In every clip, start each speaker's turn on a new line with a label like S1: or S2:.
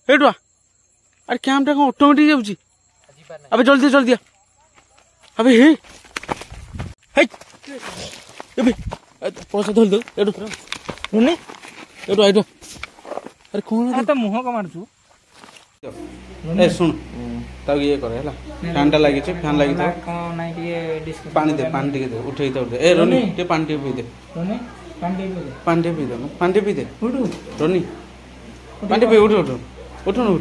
S1: एटुआ अरे कैमटा कौन ऑटोमेटिक जाऊँ अबे जल्दी जल्दी अबे हे पैसा धर दो एटू एटू एटू अरे कौन
S2: तो मुह को मारछु
S1: ए सुन ताऊ ये करे हला फैनटा लागि छै फैन लागि तो
S2: कोन नाही के डिस्कस
S1: पानी टिके दे उठेई तो ए रोनी ते पानी टिके पी दे
S2: रोनी
S1: पानी पी दे
S2: उठू
S1: रोनी पानी पी उठ उठ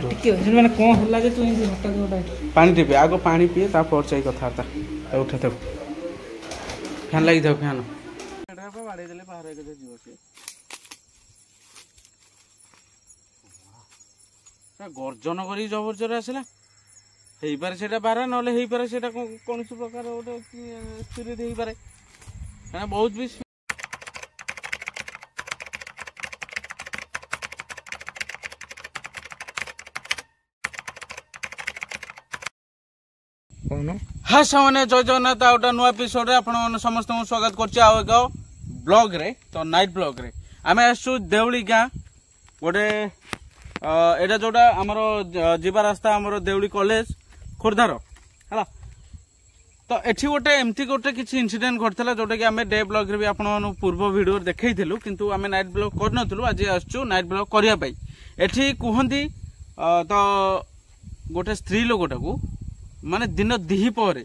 S2: टिके माने कोन होला जे तू एंसी हटा जोटा
S1: पानी टिपे आगो पानी पिए ता पर चाहि कथारता उठे तो फैन लागि दे फैन एडा पे बाडे देले बाहर के जीव से गर्जन करी जबरजोर आसला हेई पारे सेटा बारा नले हेई पारे सेटा कोनसी प्रकार ओटे स्पिरिट हेई पारे काना बहुत भी
S2: कोन
S1: हाँ सामने जय जगन्नाथ आउटा नुआ एपिसोड रे आपण समस्त स्वागत करछि आ एक ब्लॉग रे तो नाइट ब्लॉग रे आमे आसु देवली गाँ गोटे एटा जोटा आमर जीवा रास्ता आमर देवली कॉलेज खोर्धार है तो एठी गोटे एमती गोटे किसी इनसीडेंट घटता जोटा कि आम डे ब्लॉग रे भी आपण पूर्व वीडियो देखैथिलु किंतु आमे नाइट ब्लॉग करनथलु आज आसछु नाइट ब्लॉग करिया पई एठी कुहंती तो गोटे स्त्री लोकटा को माने दिन दिही पर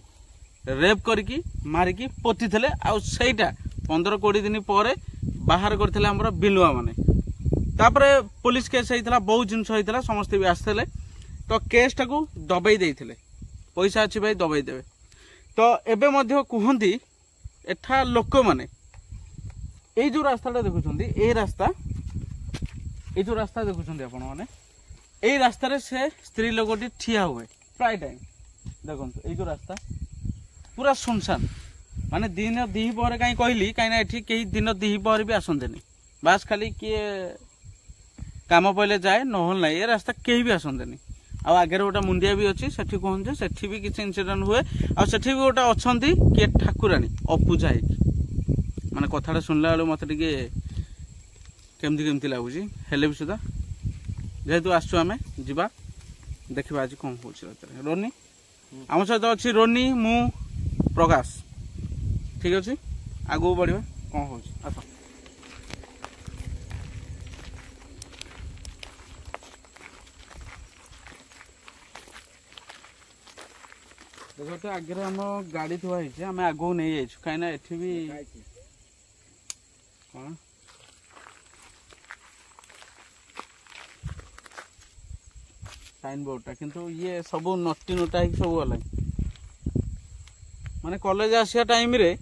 S1: रेप करके मारिकी पोती थे आईटा 15-20 दिन पर बाहर करते आमर बिलुआ माने तापरे पुलिस केस होता बहुत जिनस होता समस्ते भी आसते तो केस टाक दबाई देते पैसा अच्छी भाई दबाई देवे तो एबे मध्य कहती एठा लोक मैंने ये जो रास्ता देखुं ये जो रास्ता देखुं आपण मैंने यही रास्तार से स्त्री लोकटी ठिया हुए प्राय टाइम देखो ये जो रास्ता पूरा सुनसान माने दिन दिही पहर कहीं कहली कहीं कहीं दिन दिही पहर भी आसते बास खाली किए काम पहले जाए नहल ना ये रास्ता कहीं भी आसते आ आगे गोटे मुंडिया भी अच्छी से कहते सेठी भी किसी इनसीडेंट हुए आठ भी गोटे अच्छा किए ठाकुराणी अपूजा है माने कथाटा शुणला बेलू मत केमती केमती लगुच हेले भी सुधा जेहेतु आसु आम जा देखा आज कौन हो रोनी आम सहित अच्छी रोनी मु प्रकाश ठीक अच्छे आगू बढ़िया कौन हो आस देखो तो आगे आम गाड़ी थुआई आम आगू नहीं जाइए कहीं एठी भी कौन साइन बोर्डटा किंतु ये सब नटी नुटा सब गला माने कॉलेज आसिया टाइम रे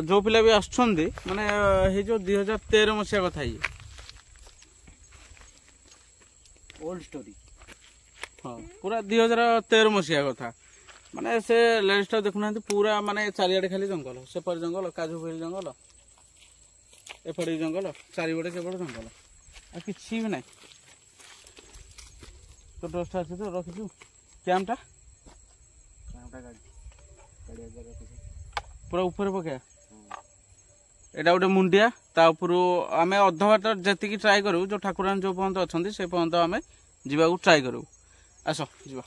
S1: जो पिला भी आसुछंदी माने हे जो 2013 मसिया कथा ये
S2: ओल्ड स्टोरी
S1: हाँ पूरा 2013 मसिया कथा माने से लेडीज देखुना पूरा माने चारियाडे खाली जंगल सेपट जंगल काजू फेरी जंगल एपटे जंगल चारिपटे केवल जंगल आ किसी भी ना तो दसटा अच्छे तो रखीचु कैमटा पूरा ऊपर पकाया एटा गोटे मुंडिया ता ऊपर आम अध बाट जी ट्राए करूँ जो ठाकुराणी जो पर्यंत अच्छा से पर्यंत आम जावाक ट्राए करूँ आस जा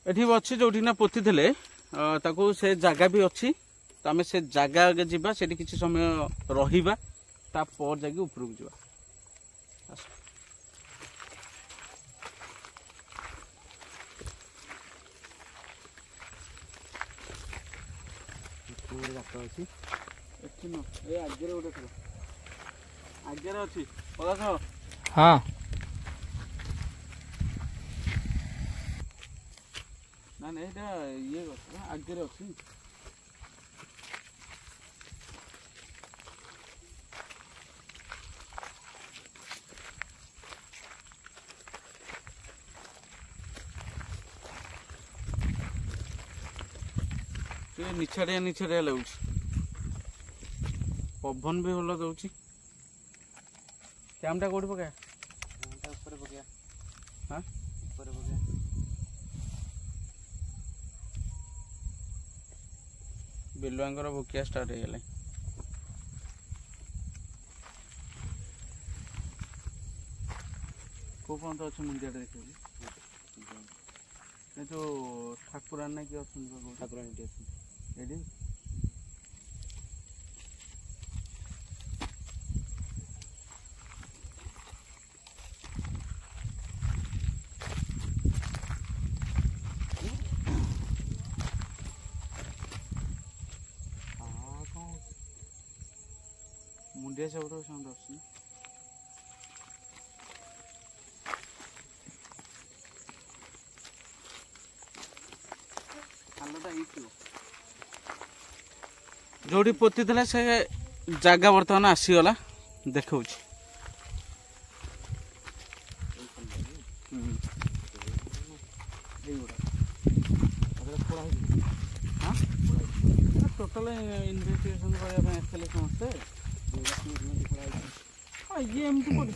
S1: एठी अच्छी जो पोती थे ताकू से जगह भी अच्छी तो आम से जगह आगे जावा से किसी समय रहा तापर जाकि उपरକୁ ଯିବା आगे अच्छी
S2: हाँ
S1: ना ये आगे अच्छी निछाड़िया लगुच पवन भी भल दौर कैमटा कौट पकाया हाँ बिलुआंकर भुकिया स्टार्ट हो गले को पर्यंत अच्छे मुंडिया देखिए जो ठाकुरान ना कि ठाकुरानी एडी मुंडिया से उठो साउंड आछी जोड़ी पोती से जगह बर्तमान आसीगला देखा टोटाल इन्वेस्टिगेशन करने समस्ते ये एमती पड़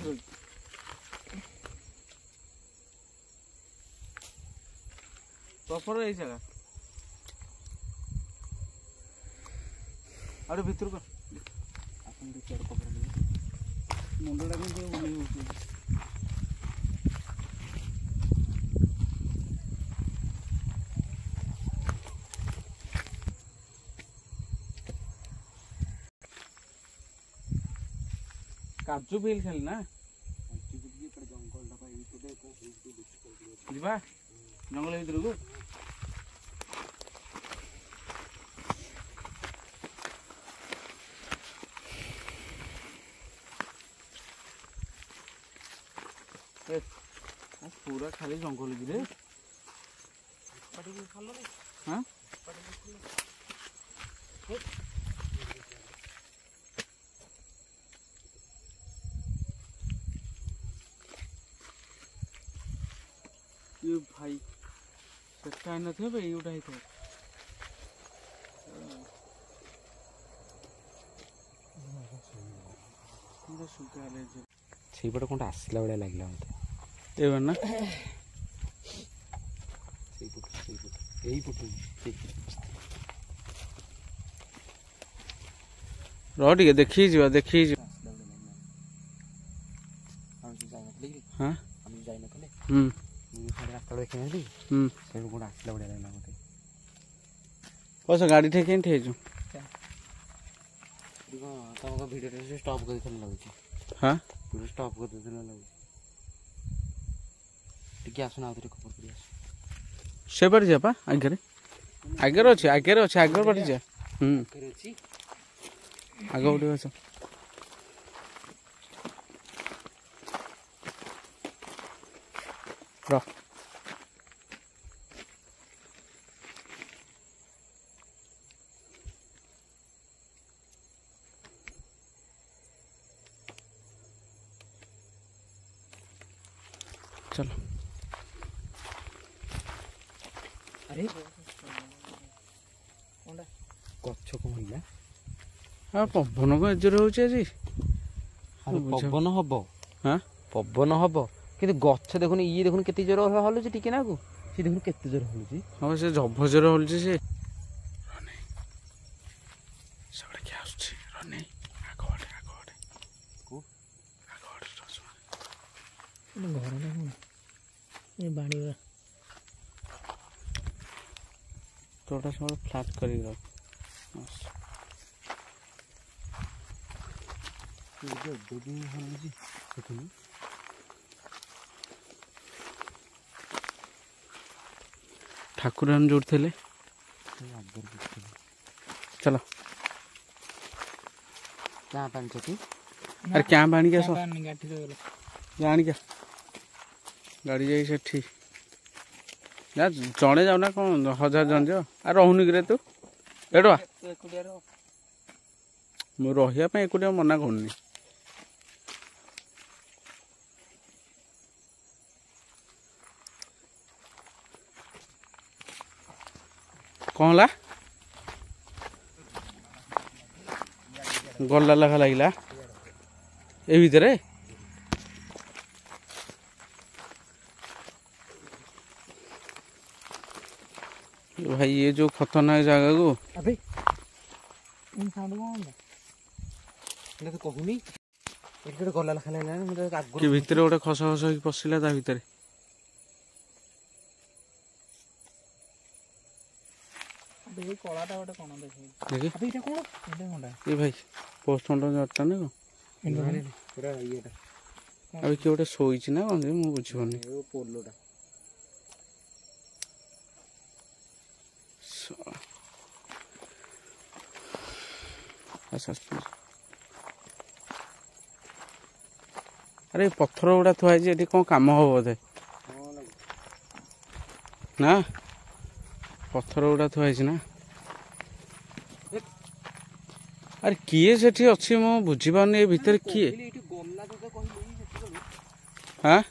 S1: प्रॉपर यही जगह अरे भितर का मुंडा काजू बिल खेल ना जीवा जंगल भीतर को पूरा खाली जंगल गिरे हाँ ये भाई सेटा न थे भाई उठा ही थे पूरा सुगा ले जे
S2: सेही पटे कोनटा आसिला बडा लागला मते
S1: एवन ना
S2: सेही पटे एही पटे
S1: रोड के देखी जो हाँ
S2: हम जाई न कले रास्ता देखे गोड़ आसला बढ़िया लगला मते
S1: कौन गाड़ी ठेके ठेजु
S2: तुमको वीडियो से स्टॉप कर देला लागुची
S1: हां
S2: पूरा स्टॉप कर देला लागुची टिके आसना आउतरे खबर करिया
S1: से बढ़ जा पा आगे अच्छे आगे बढ़ जा
S2: करे छी
S1: आगे उठे अच्छा रह चलो
S2: अरे कोंडा गच्छ को होला
S1: हाँ पवन को एजर हो
S2: पवन हम
S1: हाँ
S2: पवन हम कि गच्छ देखुन ये देखुन केते जोर हलुच टिके ना को सी देखुन केते जोर हलुच
S1: हाँ से जबजर हलुच से सबड़े क्या आछी रने आगोडे को आगोडे रसमा
S2: घर ना कोन ये बाणी
S1: तोटा सब फ्लैट करी रख
S2: ये दो हलुच सेठनी
S1: ठाकुरान जोड़ थे चलो
S2: क्या पानी चटी
S1: अरे क्या पानी क्या सो जान क्या गाड़ी जाई सेठी ना जड़े जाऊ ना कौन 1000 जन जो आ रहूनी कि तू एडवा मु रहिया पे एकुटिया मना करनी कौन ला गला लगा लगिला ए भीतर भाई ये जो खतरनाक जगह को
S2: अबे ସାଉଣ୍ଡ କ'ଣ ହେଲା ହେଲେ ତ କହୁନି ଏଠି ଗୋଟେ ଗଲା ଲେଖା ଲାଗିଲାଣି ମୋତେ ଆଗରୁ
S1: କି ଭିତରେ ଗୋଟେ ଖସ ଖସ ହେଇକି ପଶିଲା ତା ଭିତରେ।
S2: କଳାଟା ଗୋଟେ କ'ଣ ଦେଖି
S1: ଦେଖି
S2: ଏଇଟା କ'ଣ ଏଇଟା କ'ଣଟା
S1: ଏ ଭାଇ ପୋଷ୍ଟମର୍ଟମ ଜରିଟା ନା କ'ଣ?
S2: ପୁରା ଇଏଟା
S1: ଆଉ କିଏ ଗୋଟେ ଶୋଇଛି ନା କ'ଣ ଯେ ମୁଁ ବୁଝିପାରୁନି।
S2: ପୋଲୋଟା
S1: ଆରେ ପଥର ଗୁଡ଼ା ଥୁଆ ହେଇଛି ଏଠି କ'ଣ କାମ ହବ ବୋଧେ ନା? ପଥର ଗୁଡ଼ା ଥୁଆ ହେଇଛି ନା? ଆରେ କିଏ ସେଠି ଅଛି ମୁଁ ବୁଝିପାରୁନି ଏ ଭିତରେ କିଏ? ହଁ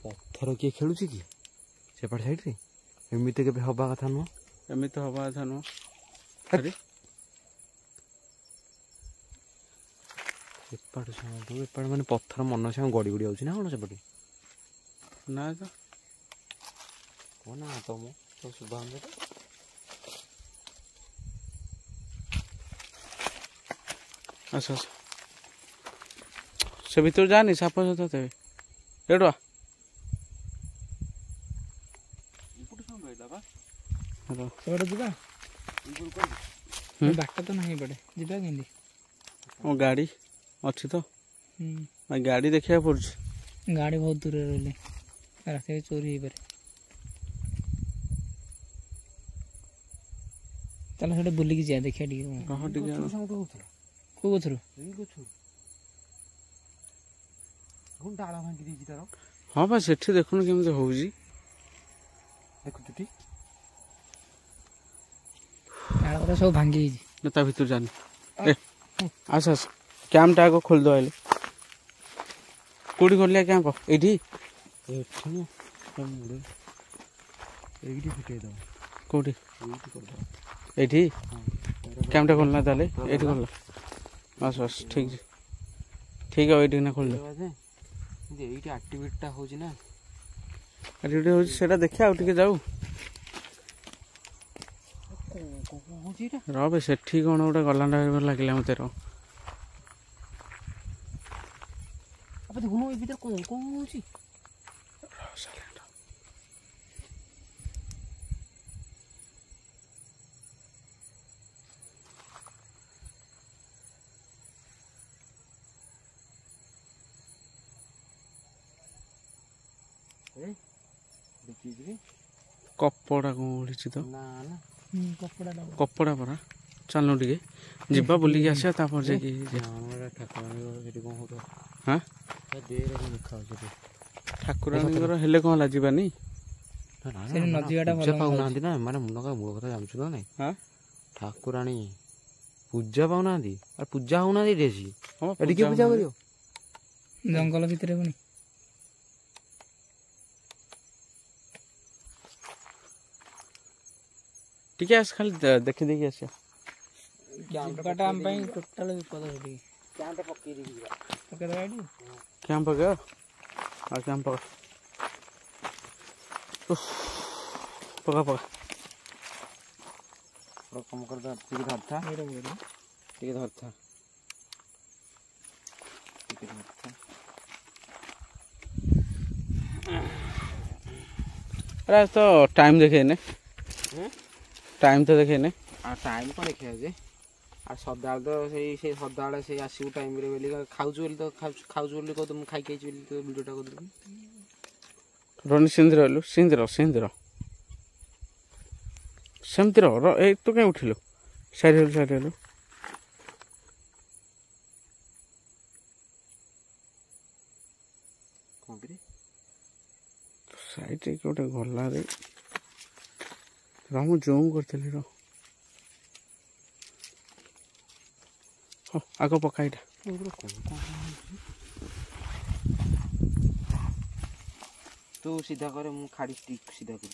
S2: ପଥର କିଏ ଖେଳୁଛି କି ସେପଟ ସାଇଡରେ? ଏମିତି କେବେ ହବା କଥା ନୁହଁ।
S1: ଏମିତି ହବା କଥା ନୁହଁ।
S2: ଏପଟ ଏପଟ ମାନେ ପଥର ମନ ସାଙ୍ଗେ ଗଡ଼ି ଗଡ଼ି ଯାଉଛି ନା କ'ଣ ସେପଟେ?
S1: ନା ତ
S2: କ'ଣ ନା ତମ ଶୁଭା
S1: ଆସ ଆସ ସେ ଭିତରୁ ଯାନି ସାପ ସତ ତେବେ ଏଇଠୁ
S2: ସେପଟେ ଯିବା ବାଟ ତ ନାହିଁ ଏପଟେ ଯିବା କେମିତି?
S1: ମୋ ଗାଡ଼ି ଅଛି ତ ଗାଡ଼ି ଦେଖିବାକୁ ପଡୁଛି।
S2: ଗାଡ଼ି ବହୁତ ଦୂରରେ ରହିଲେ ରାତିରେ ଚୋରି ହେଇପାରେ। ତାହେଲେ ସେଟା ବୁଲିକି ଯିବା ଦେଖିବା ଟିକେ କୋଉ ଗଛରୁ ଡାଳ ଭାଙ୍ଗି ଦେଇଛି ତାର।
S1: ହଁ ବା ସେଠି ଦେଖୁନୁ କେମିତି ହଉଛି
S2: ଦେଖୁଛୁ ଡାଳ ସବୁ ଭାଙ୍ଗି ଯାଇଛି।
S1: ତା ଭିତରୁ ଜାନି ଆସ ଆସ କ୍ୟାମ୍ପଟା ଆଗ ଖୋଲିଦେବ ହେଲେ କୋଉଠି ଖୋଲିବା କ୍ୟାମ୍ପ? ଏଇଠି
S2: ଏଇଠି ଫୁଟେଇଦବ
S1: କୋଉଠି? ଏଇଠି କ୍ୟାମ୍ପଟା ଖୋଲିଲା ତାହେଲେ ଏଇଠି ଖୋଲିଲା। ଆସ ଆସ ଠିକ ଠିକ ଆଉ ଏଇଠି ନା ଖୋଲିଦେବ।
S2: ଏଇଠି ଆକ୍ଟିଭିଟିଟା ହଉଛି ନା
S1: ଆକ୍ଟିଭିଟି ହଉଛି ସେଇଟା ଦେଖିବା ଆଉ ଟିକେ ଯାଉ ରବେ ସେଠି କ'ଣ ଗୋଟେ ଗଲାଣ୍ଡା ଲାଗିଲା ମତେ ର
S2: ଦେଖୁନ ଏ ଭିତରେ କ'ଣ ହଉଛି?
S1: କପଡ଼ା କ'ଣ ଓଳିଛି ତ?
S2: ନା
S1: କପଡ଼ା ପରା ଚାଲୁ ଟିକେ ଯିବା ବୁଲିକି ଆସିବା ତାପରେ ଯାଇକି ହଁ ଠାକୁରାଣୀଙ୍କର ହେଲେ କ'ଣ ହେଲା ଯିବାନି?
S2: ପାଉନାହାନ୍ତି ନା ମାନେ ମୂଳ କଥା ଜାଣିଛୁ ନା ନାଇଁ? ଠାକୁରାଣୀ ପୂଜା ପାଉନାହାନ୍ତି ଆଉ ପୂଜା ହଉନାହାନ୍ତି ଏଠି ଏଠି କିଏ ପୂଜା କରିବ? ଜଙ୍ଗଲ ଭିତରେ ପୁଣି
S1: ଟିକେ ଆସ ଖାଲି ଦେଖି ଦେଇକି ଆସିବା।
S2: ଯିବାଟା ଆମ ପାଇଁ ଟୋଟାଲ ବିପଦ ସେଠି। କ୍ୟାମ୍ପ ପକେଇ ଦେଇକି ଯିବା। ପକେଇଦେବା ଏଠି
S1: କ୍ୟାମ୍ପ ପକେଇବା ଆଉ କ୍ୟାମ୍ପ ପକା ପକା
S2: କାମ କରିଦେବା। ଟିକେ ଧରିଥା ଟିକେ ଧରିଥା ଟିକେ ଧରିଥା।
S1: अरे तो टाइम देखे ने टाइम तो देखे ने
S2: टाइम कौन देखा जे आ सदा तो से सदा से आसू टाइम रे बोली खाउछु बोली तो खाउछु बोली को तुम खाई खाई बोली तो वीडियो टा कर दे
S1: रोनी सिंद्र लु सिंद्र सिंद्र सेमतिर र ए तो के उठिलो साइड हेलु
S2: कोन करे
S1: साइड रे कोटे गल्ला रे रामु जों करथली र हो आगो पकाइटा
S2: तू सीधा करे मु खाड़ी स्टिक सीधा कर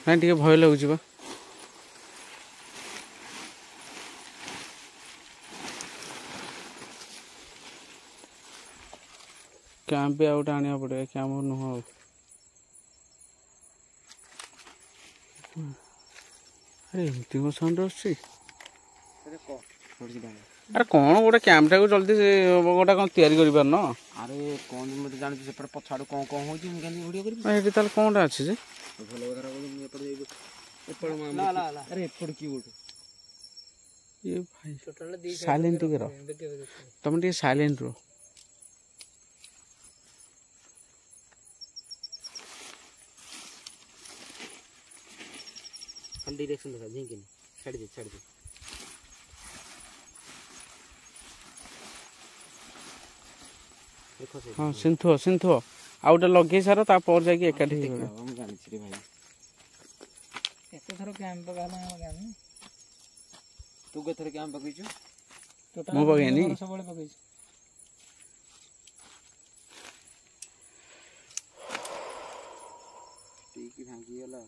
S1: ना टे भय लगुच बा कैंप भी आउट आने पड़ेगा कैंप नुह अरे एमती को साउंड आछी अरे कौन गोटे कैंपटा को जल्दी से गोटा कौन तैयारी कर पारन
S2: अरे कौन मत जान से पछाड़ कौन कौन हो वीडियो
S1: कर कौन अच्छे जे
S2: अरे एपड़ की गोटे
S1: ये भाई साइलेंट टिके रह तुम टिके साइलेंट रो
S2: खाली डायरेक्शन देखा झिंके छाड़ दे देखो से
S1: हां सिंथो आउटा लगे सारा तापर जाके एकाठी हो
S2: हम जानि छी रे भाई
S3: एते थरो कैंप गाना गाना
S2: तू गथर कैंप पकइछु
S1: मो बगेनी
S3: सब बळे पकइछु
S2: ठीक भांगी गेला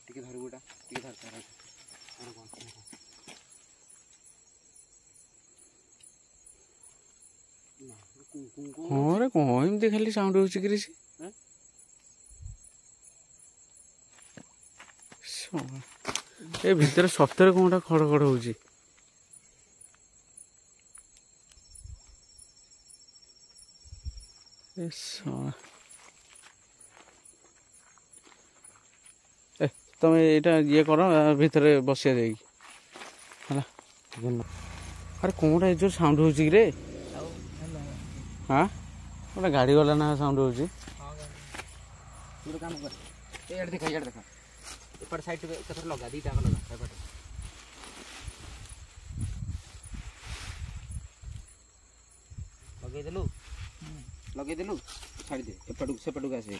S2: टिके धर गोटा टिके धर सारा
S1: हाँ रे कौन एमती खाली साउंड हो ए भितर सप्ताह कौनटा खड़ खड़ हो तुम ये ये कर भितर बसिया जाएगी अरे कौनटा जो साउंड हो रे हाँ गोटे गाड़ी वाला ना साउंड हो
S2: काम कर एड देखा एपट साइड कथर लगा दीटा लगा एपट लगे देलु छाड़ दे एपट से पटुक आसे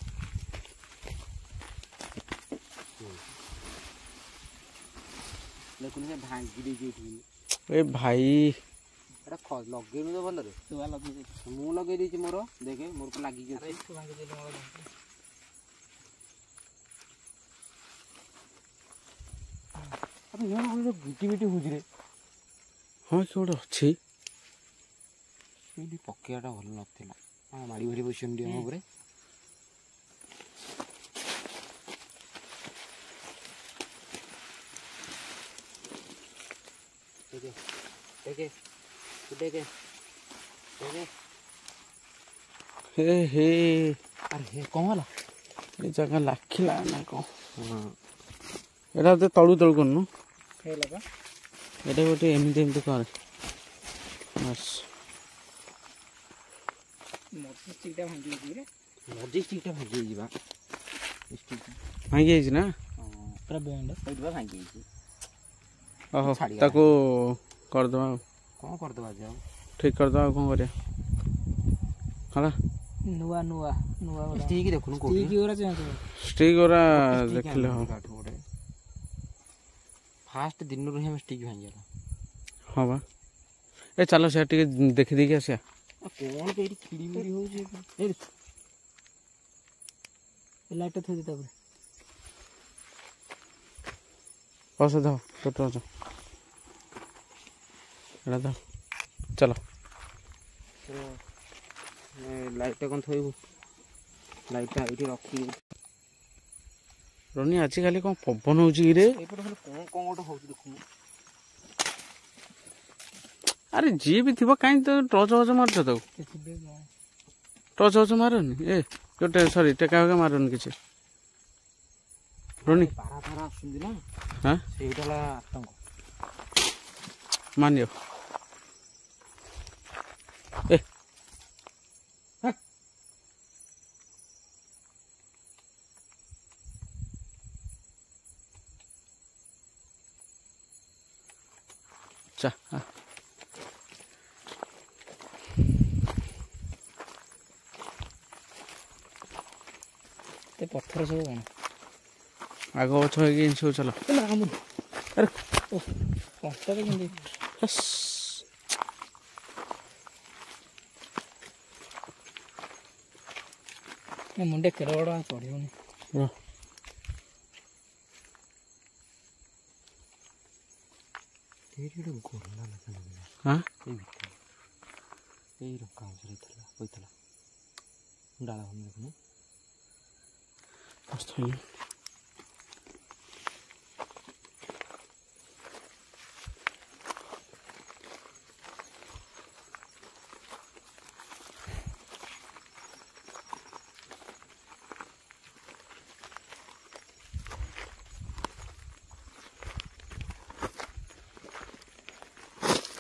S2: लेकिन से भांगी दे जे
S1: ए भाई
S2: एटा ख लगे न भल रे तू लगे मु लगे दी मोर देखे मोर को लागी जे तू भांगी दे मोर अब मोर को बिटी हुज रे
S1: हाँ कि गोटे अच्छी
S2: ये पकेटा भल नथिला हां माड़ी भरी पोजीशन दियो ऊपर देखे
S1: हे हे
S2: अरे हे कौन वाला
S1: ये जगह लाखिला ना कौन एटा तो तळु तळु करनु
S3: हे लगा
S1: एटा गोटे एमती कर बस
S3: मोटर स्टिकटा भांगी दी रे
S2: मजे स्टिकटा भांगी जीवा स्टिक
S1: भांगी आइछ ना
S3: पूरा बैंड
S2: ओइदबा भांगी जी
S1: ओहो ताको कर दवा
S2: कौन कर दवा जाओ
S1: ठीक कर दवा कौन करिया हला
S3: नुआ
S2: स्टिक देखुन को
S3: स्टिक ओरा चेंज
S1: स्टिक ओरा देखले हो
S2: फास्ट दिन रो हम स्टिक भांगी गेला
S1: हां बा ए चलो से टिके देखि देखि आसिया
S2: कौन केरी खिड़ी मिड़ी हो जे ए
S3: लाइट थोड़ी तब
S1: औसे दो तो एड़ा दो चलो
S2: लाइट कौन थोइबु लाइट आइठी रखी
S1: रोनी आज खाली कौन पवन हो रे
S2: एपट खाली कौन गोटे होउछ देखु
S1: अरे जी भी थी कहीं तो टच वच मार तो टच वच मारनी ए गोटे सॉरी टेका मारनी किसी रोनी
S2: पारा थारा आसुंदी ना
S1: हाँ
S2: सेटाला आतंक
S1: मानियो ए
S3: ଏତେ ପଥର ସବୁ କଣ
S1: ଆଗ ପଛ ହେଇକି ଏମିତି ସବୁ ଚାଲ। ଆରେ
S3: କଣ୍ଟାରେ କେମିତି ମୁଣ୍ଡେ କେଡ ବଡ଼ ଚଢ଼ିବନି।
S1: ହଁ
S2: ଏଇ ରକା ହୋଇଥିଲା ଡାଳ ଦେଖୁନ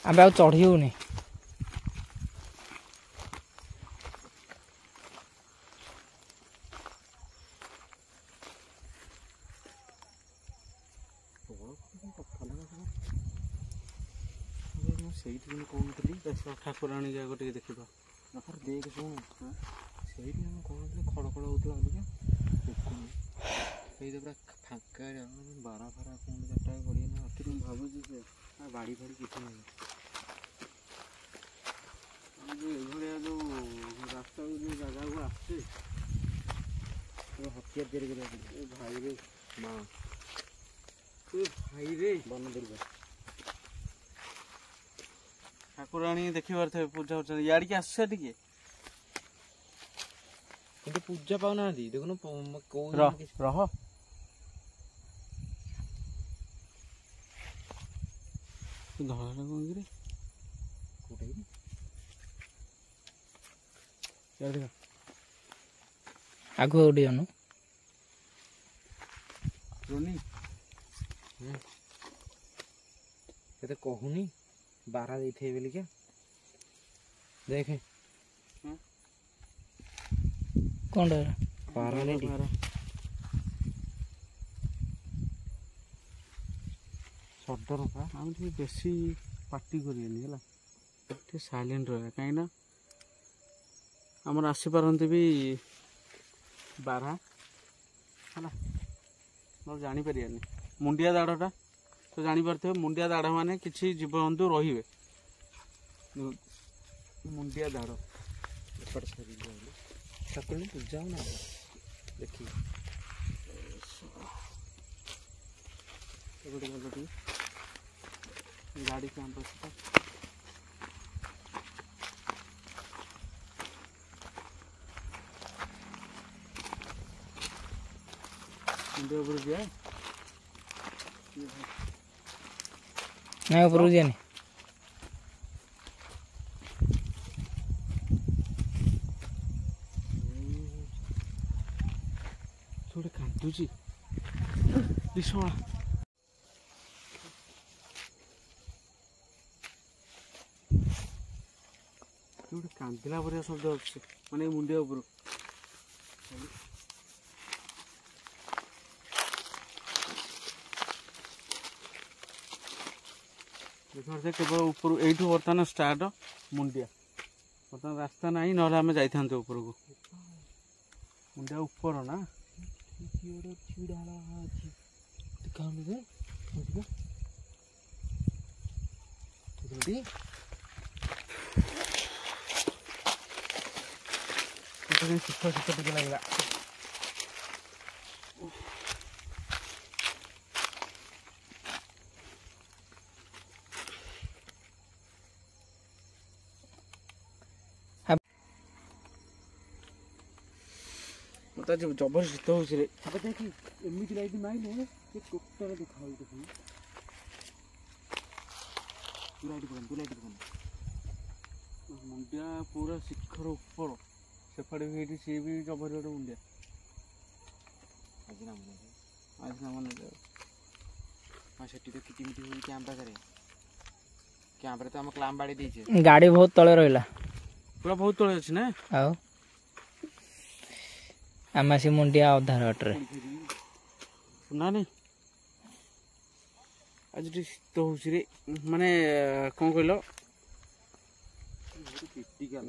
S3: ଆମେ ଆଉ ଚଢ଼ି ହେଉନି।
S1: ସେଇଠି ମୁଁ କହୁଥିଲି ଠାକୁରାଣୀ ଜାଗା ଟିକେ ଦେଖିବା।
S2: ଦେଖ ଶୁଣୁ ସେଇଠି ଆମେ କହୁନଥିଲି ଖଡ଼ ଖଡ଼ ହେଉଥିଲା ଅଧିକା ଦେଖୁନି ସେଇଟା ପୁରା ଫାଙ୍କା ବାରା ଫାରା କ'ଣ ଚାରିଟା ଗଡ଼ିଏ ନା ଅଛି ମୁଁ ଭାବୁଛି ସେ ବାଡ଼ି ଫାଡ଼ି କିଛି ନାହିଁ।
S1: ଏଇଭଳିଆ ଯୋଉ ରାସ୍ତା ଯୋଉ ଜାଗାକୁ ଆସୁଛି
S2: ହତିଆର ତିଆରି କରିବାକୁ
S1: ଏ ଭାଇରେ
S2: ମା
S1: ଭାଇରେ
S2: ବନ ଦୁର୍ଗା
S1: ଠାକୁରାଣୀ ଦେଖିବାର ଥିବେ ପୂଜା କରୁଛନ୍ତି ଇଆଡ଼ିକି ଆସୁଛ ଟିକେ
S2: କିନ୍ତୁ ପୂଜା ପାଉନାହାନ୍ତି ଦେଖୁନ କୋଉ
S1: ରହ ଧଳା କଣ କିରେ
S2: କୋଉଟା
S1: ଦେଖ
S3: ଆଗକୁ ଗୋଟେ ଜାଣୁ
S1: ରୋନି
S2: ଏତେ କହୁନି ବାରା ଦେଇଥିବେ ବୋଲିକା ଦେଖେ
S3: କ'ଣଟା
S2: ବାରା ନେଇ
S1: ସର୍ଦ୍ଦର ଆମେ ଟିକେ ବେଶୀ ପାର୍ଟି କରିବେନି ହେଲା ଟିକେ ସାଇଲେଣ୍ଟ ରହିବା କାହିଁକିନା ଆମର ଆସିପାରନ୍ତି ବି ବାରା ହେଲା ନହେଲେ ଜାଣିପାରିବାନି ମୁଣ୍ଡିଆ ଦାଢ଼ଟା ତ ଜାଣିପାରୁଥିବେ ମୁଣ୍ଡିଆ ଦାଢ଼ ମାନେ କିଛି ଜୀବଜନ୍ତୁ ରହିବେ ମୁଣ୍ଡିଆ ଦାଢ଼
S2: ଏପଟେ ସରି ଠାକୁରାଣୀ ପୂଜା ହଉ ନା ଦେଖି
S1: ଏପଟେ ଗଲ ଟିକେ ଗାଡ଼ି କ୍ୟାମ୍ପସଟା ମୁଣ୍ଡିଆ ଉପରୁ ଯିବା
S3: ନା ଉପରକୁ ଯିବାନି
S1: ଗୋଟେ କାନ୍ଦୁଛି ବିଷଣା ଗୋଟେ କାନ୍ଦିଲା ପରିକା ଶବ୍ଦ ଆସୁଛି ମାନେ ମୁଣ୍ଡିଆ ଉପରୁ ଦେଖିପାରୁଥିବେ କେବଳ ଉପରୁ ଏଇଠୁ ବର୍ତ୍ତମାନ ଷ୍ଟାର୍ଟ ମୁଣ୍ଡିଆ ବର୍ତ୍ତମାନ ରାସ୍ତା ନାହିଁ ନହେଲେ ଆମେ ଯାଇଥାନ୍ତେ ଉପରକୁ ମୁଣ୍ଡିଆ ଉପର ନା ଶୀତ ଶୀତ ଟିକେ ଲାଗିଲା ମତେ ଆଜି ଜବର ଶୀତ ହଉଛି ରେ ଦେଖି ଏମିତି ଲାଇଟ୍ ମାଇଲେ ସେ ଟୋଟାଲ ଦେଖା ହଉଛି ଦେଖୁନ ମୁଣ୍ଡିଆ ପୁରା ଶିଖର ଉପର ସେପଟେ ବି ଏଇଠି ସିଏ ବି ଜବର ଗୋଟେ ମୁଣ୍ଡିଆ
S2: ଆଜି ନା
S1: ମନେ
S2: ହଁ ସେଠି ତ କିଟିମିଟି ହଉଛି କ୍ୟାମ୍ପ ପାଖରେ କ୍ୟାମ୍ପରେ ତ ଆମ କ୍ଲାମ୍ପ ବାଡ଼ି ଦେଇଛେ
S3: ଗାଡ଼ି ବହୁତ ତଳେ ରହିଲା
S1: ପୁରା ବହୁତ ତଳେ ଅଛି ନା
S3: ଆଉ ଆମେ ଆସି ମୁଣ୍ଡିଆ ଅଧା ବାଟରେ
S1: ନାନି ଆଜି ଟିକେ ଶୀତ ହଉଛି ରେ ମାନେ କ'ଣ କହିଲ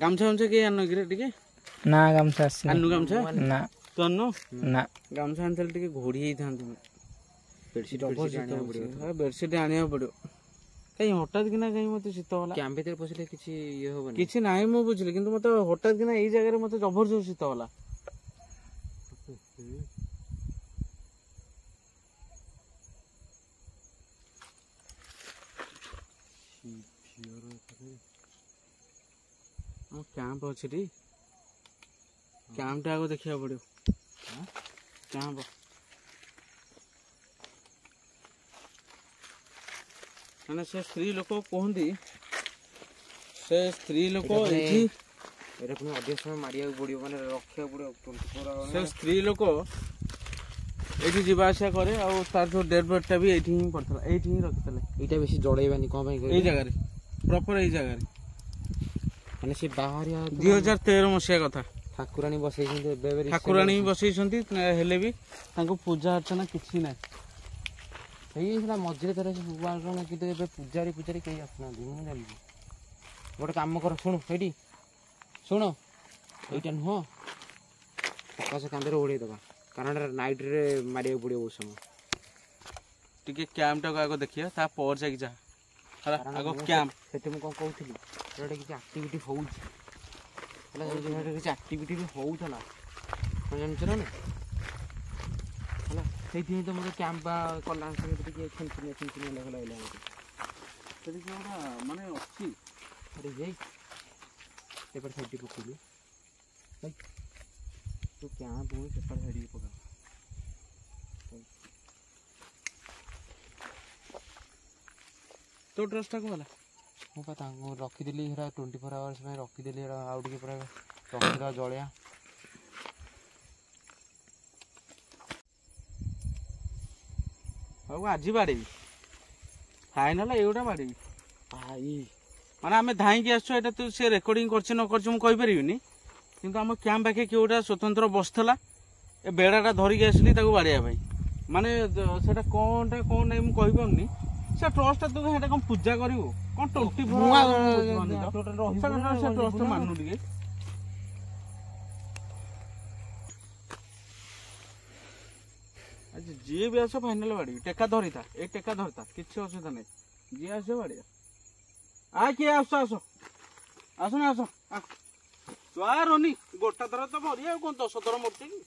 S1: ଗାମୁଛା ଗାମୁଛା କିଏ ଆଣିନ କିରେ ଟିକେ
S3: ନା ଗାମୁଛା ଆସିନି
S1: ଆନୁ ଗାମୁଛା
S3: ନା
S1: ତୁ ଆଣିନୁ
S3: ନା
S1: ଗାମୁଛା ଆଣିଥିଲେ ଟିକେ ଘୋଡ଼ି ହେଇଥାନ୍ତି
S2: ବେଡ଼ସିଟ୍
S1: ବେଡ଼ସିଟ୍ ଆଣିବାକୁ ପଡ଼ିବ କାଇଁ ହଠାତ୍ କିନା କାଇଁ ମତେ ଶୀତ ହେଲା
S2: କ୍ୟାମ୍ପ ଭିତରେ ପଶିଲେ କିଛି ଇଏ ହବନି
S1: କିଛି ନାହିଁ ମୁଁ ବୁଝିଲି କିନ୍ତୁ ମତେ ହଠାତ୍ କିନା ଏଇ ଜାଗାରେ ମତେ ଜବରଦସ୍ତ ଶୀତ ହେଲା କ୍ୟାମ୍ପ ଅଛି ଟି କ୍ୟାମ୍ପଟା ଆଗ ଦେଖିବାକୁ ପଡ଼ିବ କ୍ୟାମ୍ପ ମାନେ ସେ ସ୍ତ୍ରୀ ଲୋକ କୁହନ୍ତି ସେ ସ୍ତ୍ରୀ ଲୋକ ଏଇଠି
S2: ଏଇଟା ପୁଣି ଅଧିକ ସମୟ ମାରିବାକୁ ପଡ଼ିବ ମାନେ ରଖିବାକୁ ପଡ଼ିବ 24 ଆୱାର
S1: ସେ ସ୍ତ୍ରୀ ଲୋକ ଏଇଠି ଯିବା ଆସିବା କରେ ଆଉ ତାର ଯୋଉ ଡେଡ୍ ବଡିଟା ବି ଏଇଠି ହିଁ ପଡ଼ିଥିଲା ଏଇଠି ହିଁ ରଖିଥିଲେ
S2: ଏଇଟା ବେଶୀ ଜଳେଇବାନି କ'ଣ ପାଇଁ
S1: ଏଇ ଜାଗାରେ ପ୍ରପର ଏଇ ଜାଗାରେ
S2: ମାନେ ସେ ବାହାରିଆ
S1: 2013 ମସିହା କଥା
S2: ଠାକୁରାଣୀ ବସେଇଛନ୍ତି ଏବେ ଏବେ
S1: ଠାକୁରାଣୀ ବି ବସେଇଛନ୍ତି ହେଲେ ବି ତାଙ୍କୁ ପୂଜା ଅର୍ଚ୍ଚନା କିଛି ନାହିଁ
S2: ହେଇଯାଇଥିଲା ମଝିରେ ଥରେ କିନ୍ତୁ ଏବେ ପୂଜାରୀ କେହି ଆସୁନାହାନ୍ତି ମୁଁ ଜାଣିଛି ଗୋଟେ କାମ କର ଶୁଣୁ ଏଇଠି ଶୁଣ ଏଇଟା ନୁହଁ ପକାଶ କାନ୍ଧରେ ଓଡ଼େଇଦେବା କାରଣ ନାଇଟ୍ରେ ମାରିବାକୁ ପଡ଼ିବ ବହୁତ ସମୟ
S1: ଟିକେ କ୍ୟାମ୍ପଟାକୁ ଆଗ ଦେଖିବା ତାପରେ ଯାଇକି ଯାହା ହେଲା ଆଗ କ୍ୟାମ୍ପ
S2: ସେଠି ମୁଁ କ'ଣ କହୁଥିଲି ଗୋଟେ କିଛି ଆକ୍ଟିଭିଟି ହେଉଛି ହେଲା କିଛି ଆକ୍ଟିଭିଟି ବି ହେଉଥିଲା କ'ଣ ଜାଣିଛ ନା ହେଲା ସେଇଥିପାଇଁ ତ ମୋତେ କ୍ୟାମ୍ପ କଲା ସାଙ୍ଗେ ଟିକେ ଛିଞ୍ଚିନିଆ ଲାଗିଲା ମୋତେ
S1: ସେଠି ଗୋଟେ ମାନେ ଅଛି
S2: ଆରେ ଯାଇ ଏପଟେ ସାଇଡ଼୍ ପକେଇଲୁ ତୁ କ୍ୟାମ୍ପ ହୁଏ ସେପଟେ ସାଇଡ଼୍ ପକା
S1: ତୋ ଡ୍ରେସ୍ଟା କ'ଣ ହେଲା
S2: ମୁଁ ପା ତାଙ୍କୁ ରଖିଦେଲି ସେଟା 24 ଆୱାର୍ସ ପାଇଁ ରଖିଦେଲି ସେଟା ଆଉ ଟିକେ ପୁରା ରଖିଦେବା ଜଳିଆ
S1: ଆଉ ଆଜି ବାଡ଼େଇବି ଫାଇନାଲ ଏଇଗୁଟା ବାଡ଼େଇବି
S2: ଭାଇ
S1: ମାନେ ଆମେ ଧାଇଁକି ଆସିଛୁ ଏଇଟା ତୁ ସେ ରେକର୍ଡିଂ କରିଛି ନ କରିଛି ମୁଁ କହିପାରିବିନି କିନ୍ତୁ ଆମ କ୍ୟାମ୍ପ ପାଖେ କିଏ ଗୋଟେ ସ୍ୱତନ୍ତ୍ର ବସିଥିଲା ଏ ବେଡ଼ାଟା ଧରିକି ଆସିଲି ତାକୁ ବାଡ଼େଇବା ପାଇଁ ମାନେ ସେଟା କ'ଣଟା କ'ଣ ନାହିଁ ମୁଁ କହିପାରୁନି ସେ ଟ୍ରଷ୍ଟଟା ତୁ ସେଇଟା କ'ଣ ପୂଜା କରିବୁ କ'ଣ 24 ସେ ଟ୍ରଷ୍ଟ ମାନୁ ଟିକେ ଆଜି ଯିଏ ବି ଆସ ଫାଇନାଲ ବାଡ଼ିବି ଟେକା ଧରିଥା ଏଇ ଟେକା ଧରିଥା କିଛି ଅସୁବିଧା ନାହିଁ ଯିଏ ଆସିବ ବାଡ଼ିବା ଆ କିଏ ଆସ ଆସୁନ ଆସ ତୁ ଆ ରନି ଗୋଟା ଥର ତ ମରି ଆଉ କ'ଣ 10 ଥର ମରୁଛି କି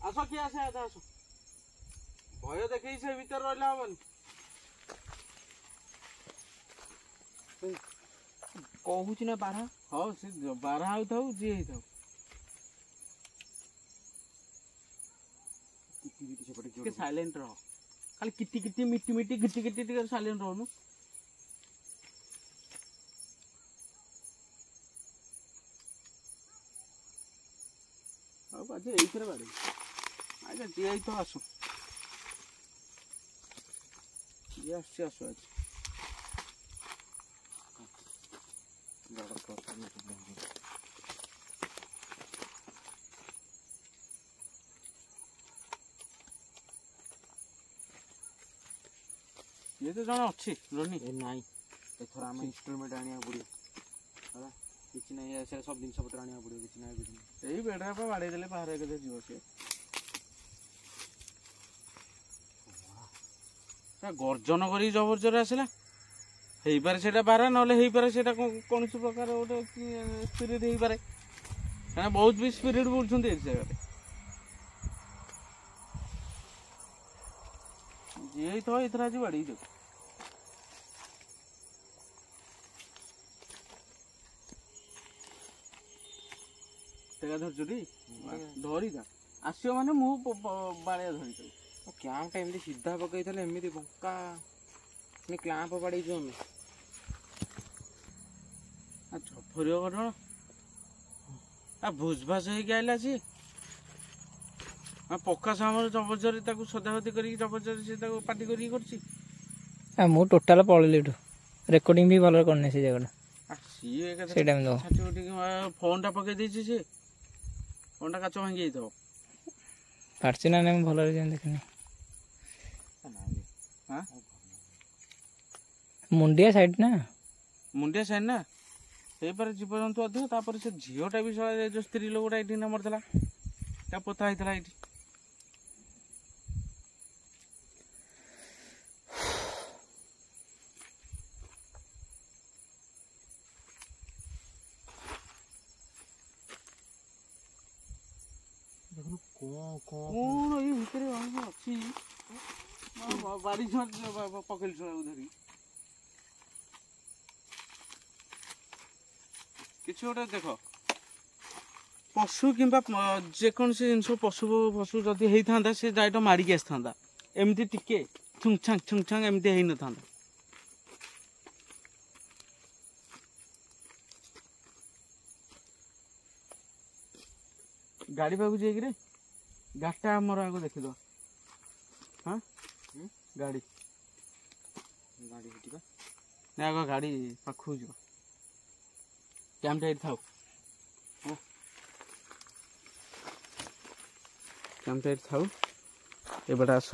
S1: ଆସ କିଏ ଆସ ଆସ ଭୟ ଦେଖେଇ ସେ ଭିତରେ ରହିଲେ ହବନି
S2: କହୁଛି ନା ବାରା
S1: ହଉ ସେ ବାରା ହଉଥାଉ ଯିଏ ହେଇଥାଉ ଟିକେ ସାଇଲେଣ୍ଟ ରହ ଖାଲି କିଟି କିଟି ମିଟି ମିଟି ଘିଟି ଘିଟି ଟିକେ ସାଇଲେଣ୍ଟ ରହୁନୁ ଆଉ ଆଜି ଏଇଥିରେ ବାଡ଼େଇ ଆଜ୍ଞା ଯିଏ ହେଇଥାଉ ଆସୁ ଯିଏ ଆସୁଛି ଆସୁ ଆଜି ଇଏ ତ ଜଣେ ଅଛି ରନି
S2: ଏ ନାଇଁ ଏଥର ଆମେ ଇନଷ୍ଟ୍ରୁମେଣ୍ଟ ଆଣିବାକୁ ପଡ଼ିବ ହେଲା କିଛି ନାହିଁ ସେଟା ସବୁ ଜିନିଷ ପତ୍ର ଆଣିବାକୁ ପଡ଼ିବ କିଛି ନାହିଁ କିଛି ନାହିଁ
S1: ଏଇ ବେଡ଼ା ପାଇଁ ବାଡ଼େଇ ଦେଲେ ବାହାରେ କେତେ ଯିବ ସିଏ ଗର୍ଜନ କରିକି ଜବରଜୋର ଆସିଲା ହେଇପାରେ ସେଇଟା ବାରା ନହେଲେ ହେଇପାରେ ସେଇଟା କୌଣସି ପ୍ରକାର ଗୋଟେ ସ୍ପିରିଟ୍ ହେଇପାରେ କାରଣ ବହୁତ ବି ସ୍ପିରିଟ୍ ବୁଲୁଛନ୍ତି ଏ ଜାଗାରେ ଯିଏ ହେଇଥିବ ଏଇଥର ଆଜି ବାଡ଼େଇ ଦେବୁ ଟେକା ଧରିଛୁ ଟି ଧରିଥା ଆସିବ ମାନେ ମୁଁ ବାଡ଼ିଆ ଧରିଦେବି
S2: କ୍ୟାମ୍ପଟା ଏମିତି ସିଧା ପକେଇଥିଲେ ଏମିତି ବଙ୍କା ପୁଣି କ୍ଲାମ୍ପ ବାଡ଼େଇଛୁ ଆମେ
S1: ଝଫରିବ ଘଟଣା ଭୁଜ ଭାସ ହେଇକି ଆଇଲା ସିଏ ପକାଶ ଆମର ଜବରଜରି ତାକୁ ସଦାସତି କରିକି ଜବରଜରି ସେ ତାକୁ ପାଟି କରିକି କରୁଛି
S3: ମୁଁ ଟୋଟାଲ ପଳେଇଲି ଏଠୁ ରେକର୍ଡିଂ ବି ଭଲରେ କରିନି ସେ ଜାଗାଟା
S1: ସିଏ
S3: ସେଇଟା
S1: ଫୋନଟା ପକେଇ ଦେଇଛି ସେ ଫୋନଟା କାଚ ଭାଙ୍ଗି ଯାଇଥିବ
S3: ପାରୁଛି ନା ନାଇଁ ମୁଁ ଭଲରେ ଯେମିତି ଦେଖିନି ମୁଣ୍ଡିଆ ସାଇଡ୍ ନା
S1: ମୁଣ୍ଡିଆ ସାଇଡ୍ ନା ହେଇପାରେ ଜୀବଜନ୍ତୁ ଅଧିକ। ତାପରେ ସେ ଝିଅଟା ବି ଯୋଉ ସ୍ତ୍ରୀ ଲୋକଟା ଏଇଠି ନା ମରିଥିଲା, ତା ପୋତା ହେଇଥିଲା ଏଇଠି।
S2: ଦେଖୁନ କଣ
S1: ଏଇ ଭିତରେ ଅଛି ବାଡ଼ି ପକେଇଲି ଛୁଆକୁ ଧରି କିଛି ଗୋଟେ ଦେଖ ପଶୁ କିମ୍ବା ଯେକୌଣସି ଜିନିଷ ପଶୁ ଯଦି ହେଇଥାନ୍ତା ସେ ଡାଇରେକ୍ଟ ମାରିକି ଆସିଥାନ୍ତା। ଏମିତି ଟିକେ ଛୁଙ୍ଗ ଛାଙ୍ଗ ଏମିତି ହେଇନଥାନ୍ତା। ଗାଡ଼ି ପାଖକୁ ଯାଇକିରେ ଗାଡ଼ିଟା ଆମର ଆଗ ଦେଖିଦବା। ହଁ ଗାଡ଼ି
S2: ଯିବା
S1: ନା ଆଗ ଗାଡ଼ି ପାଖକୁ ଯିବା। କ୍ୟାମ୍ପଟା ଏଇଠି ଥାଉ, କ୍ୟାମ୍ପଟା ଏଇଠି ଥାଉ। ଏବାଟେ ଆସ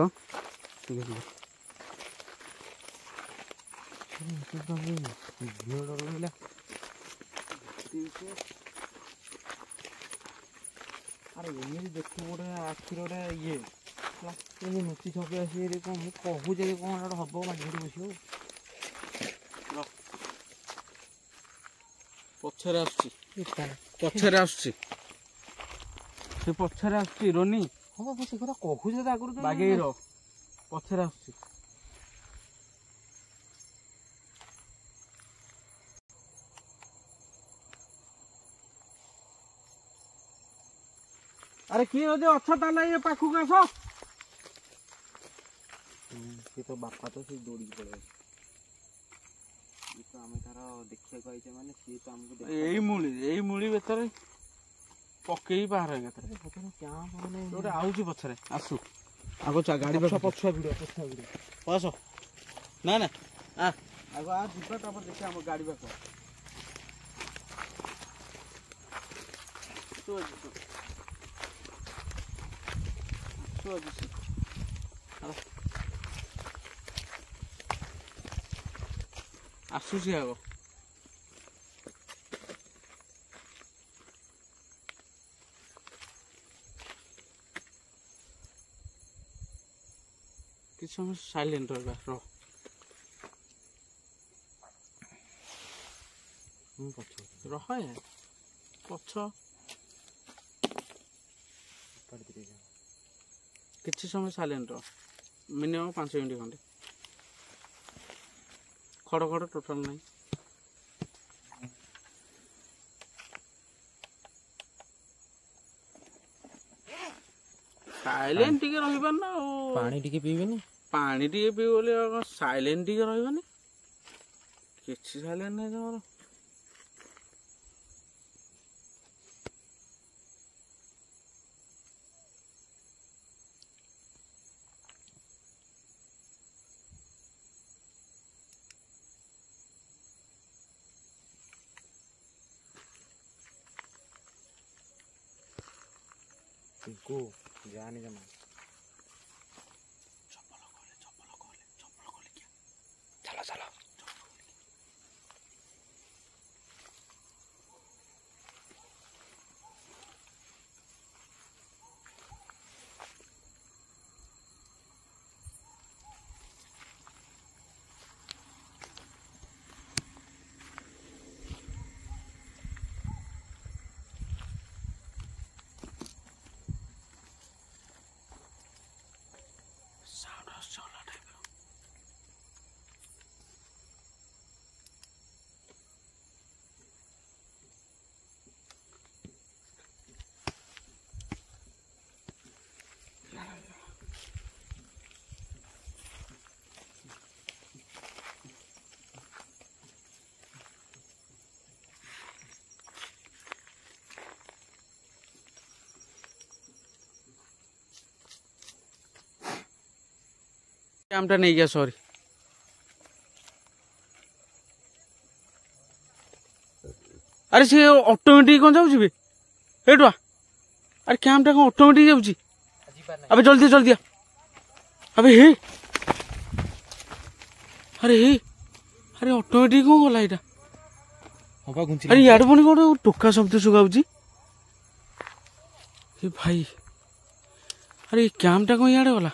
S1: ଟିକେ ଯିବା।
S2: ଝିଅ ଡର ଲାଗିଲା। ଆରେ ଏମିତି ଦେଖିବୁ ଗୋଟେ ଆଖିର ଗୋଟେ ଇଏ ଏମିତି ନୁଚି ଛପି ଆସିକି କଣ ମୁଁ କହୁଛି ଯେ କଣ ଗୋଟେ ହବ ମାଝିରେ ବସିବ।
S1: ପଛରେ ଆସୁଛି ପଛରେ ଆସୁଛି ସେ ପଛରେ ଆସୁଛି ରୋନି।
S2: ହଁ ବାବୁ ସେ କଥା କହୁଛି ତ ଆଗରୁ
S1: ବାଗେଇ ର ପଛରେ ଆସୁଛି। ଆରେ କିଏ ଯଦି ଅଛ ତାହେଲେ ଏ ପାଖକୁ ଆସ।
S2: ସେ ତ ବାପା ତ ସେ ଦୌଡ଼ିକି ପଳେଇ ଆସିବ। ତ ଆମେ ତାର ଦେଖିବାକୁ ଆଇଛେ ମାନେ ସିଏ ତ ଆମକୁ
S1: ଏଇ ମୁଳି ଭିତରେ ପକେଇ ବାହାର
S2: କ୍ୟାମ୍ପ ମାନେ
S1: ଗୋଟେ ଆଉଛି ପଛରେ ଆସୁ ଆଗ ଗାଡ଼ି
S2: ପଛୁଆ ଭିଡ଼
S1: ଆସ ନା ନା ଆଗ ଯିବା ତାପରେ ଦେଖିବା ଆମ ଗାଡ଼ି ପାଖ ଆସୁଛି ଆଗ। କିଛି ସମୟ ସାଇଲେଣ୍ଟ ରହିବା ରହ ପଛ କିଛି ସମୟ ସାଇଲେଣ୍ଟ ରହ। ମିନିମମ୍ 5 ମିନିଟ୍ ଖଣ୍ଡେ। ଖଡ଼ ଟୋଟାଲ ନାହିଁ। ସାଇଲେଣ୍ଟ ଟିକେ ରହିବା ନା। ଆଉ
S2: ପାଣି ଟିକେ ପିଇବେନି?
S1: ପାଣି ଟିକେ ପିଇ ବୋଲି ସାଇଲେଣ୍ଟ ଟିକେ ରହିବାନି। କିଛି ସାଇଲେଣ୍ଟ ନାହିଁ ତମର।
S2: जाने जमा चलो चलो
S1: कैमटा नहीं गया सॉरी। अरे से ऑटोमेटिक कौन जाऊँ एटुआ अरे कैमटा कौन ऑटोमेटिक जाऊँ। अबे जल्दी जल्दी अबे हे अरे ऑटोमेटिक कौन गला यहाँ
S2: ହବା ଘୁଞ୍ଚି
S1: ଆରେ ଇଆଡେ ପୁଣି ଗୋଟେ ଟୋକା ଶବ୍ଦ ଶୁଭାଉଛି ଏ ଭାଇ। ଆରେ ଏ କ୍ୟାମ୍ପଟା କଣ ଇଆଡେ ଗଲା?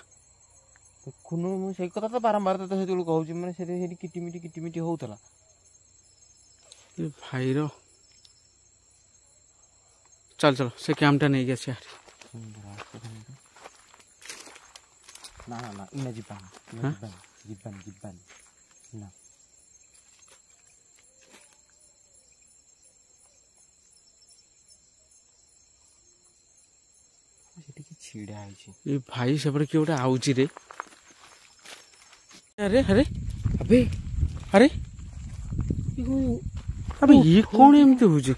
S2: ଦେଖୁନୁ ମୁଁ ସେଇ କଥା ତ ବାରମ୍ବାର ତତେ ସେତେବେଳେ କହୁଛି ମାନେ ସେଠି କିଟିମିଟି ହଉଥିଲା।
S1: ଏ ଭାଇର ଚାଲ ଚାଲ ସେ କ୍ୟାମ୍ପଟା ନେଇକି ଆସିବା।
S2: ନା ନା ନା ଇନା ଯିବାନି ନା ସେଠି କି ଛିଡା ହେଇଛି।
S1: ଏ ଭାଇ ସେପଟେ କିଏ ଗୋଟେ ଆଉଛି ରେ। ଆରେ ଆରେ
S2: ଆବେ
S1: ଆରେ ଆବେ ଇଏ କଣ ଏମିତି ହଉଛି?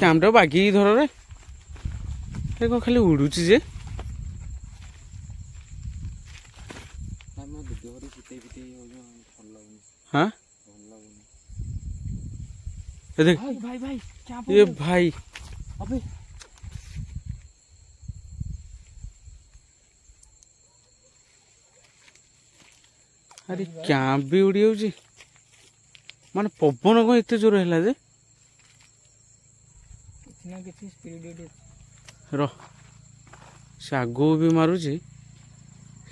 S1: କ୍ୟାମ୍ପଟା ବାଗିକି ଧର ରେ। ଏ କଣ ଖାଲି ଉଡୁଛି ଯେ? हाँ ये देख
S2: भाई भाई क्या
S1: ये भाई
S2: अबे
S1: अरे क्या भी उड़ी होची माने पवन को एते जोर हैला जे
S3: कितना किसी स्पीड
S1: रो से आगो भी मारुची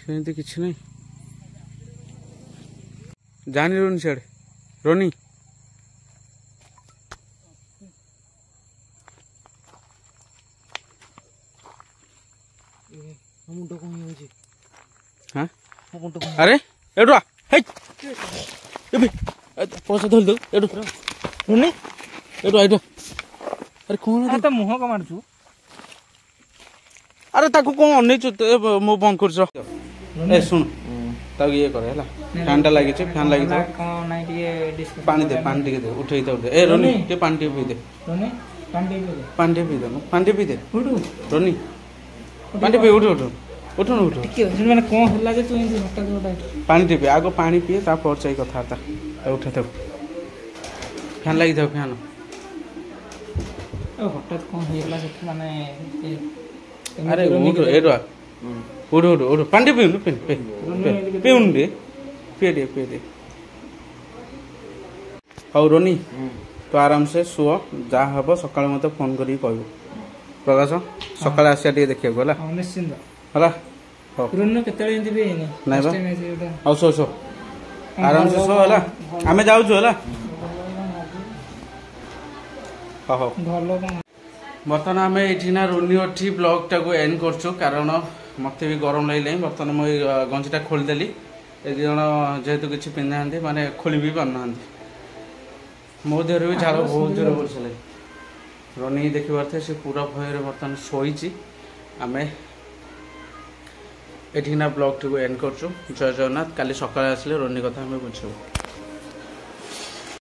S1: सेमती किछि नहीं जानी रोनी छेड़ रोनी
S2: मुंड कौन होची
S1: हां
S2: मुंड कौन
S1: अरे एडुआ हे एबे पैसा धल दो एडु रोनी एडु आइडो अरे कोन
S3: तो मुह को मारछु
S1: अरे ताको कोन अनेचु मो बंद करछ ए सुन ताको ये करे हला फैनटा लागि छै फैन लागि छ
S3: कोन नाही टिके डिस्कस
S1: पानी दे उठै दे ए रोनी ते पानी टे पी दे
S3: रोनी पानी पी दे
S1: पानी पी दे
S3: उठू
S1: रोनी पानी पी उठ
S3: टिके माने कोन हल्ला जे तू एंती हटा जोटा
S1: पानी टे पी आगो पानी पिए ता पर चाहि कथा था उठे दे फैन लागि जाओ फैन
S3: ओ हटात कोन हेला से माने
S1: अरे उठ एडवा उठ पानी पी दे हौ रोनी तो आराम से सुओ जा हम सकाल मत फोन करी कहबो प्रकाश सकाल आसिया टे देखियो गला
S3: निश्चिंत
S1: हला हो
S3: रोनो केतळे एंती भी नहीं
S1: नहीं बा
S3: टाइम ऐसे उठा
S1: औ सो आराम से सो हला आमे जाउ छु हला हो
S3: भलो कोन
S1: बर्तमान आम ये रोनी अठी ब्लॉग टाक एंड करछु कारण मत भी गरम लगे बर्तमान मुझे गंजीटा खोलीदेली ए जन जेहेतु किसी पिंधा माने खोली भी पारना मो देह भी झाड़ बहुत जोर पड़े रोनी देखिबार थे से पूरा भय बर्तमान शोची आम ये ब्लॉग टी एंड करछु जय जगन्नाथ काली सकाଳେ आसले रोनी कथा आम बुझू।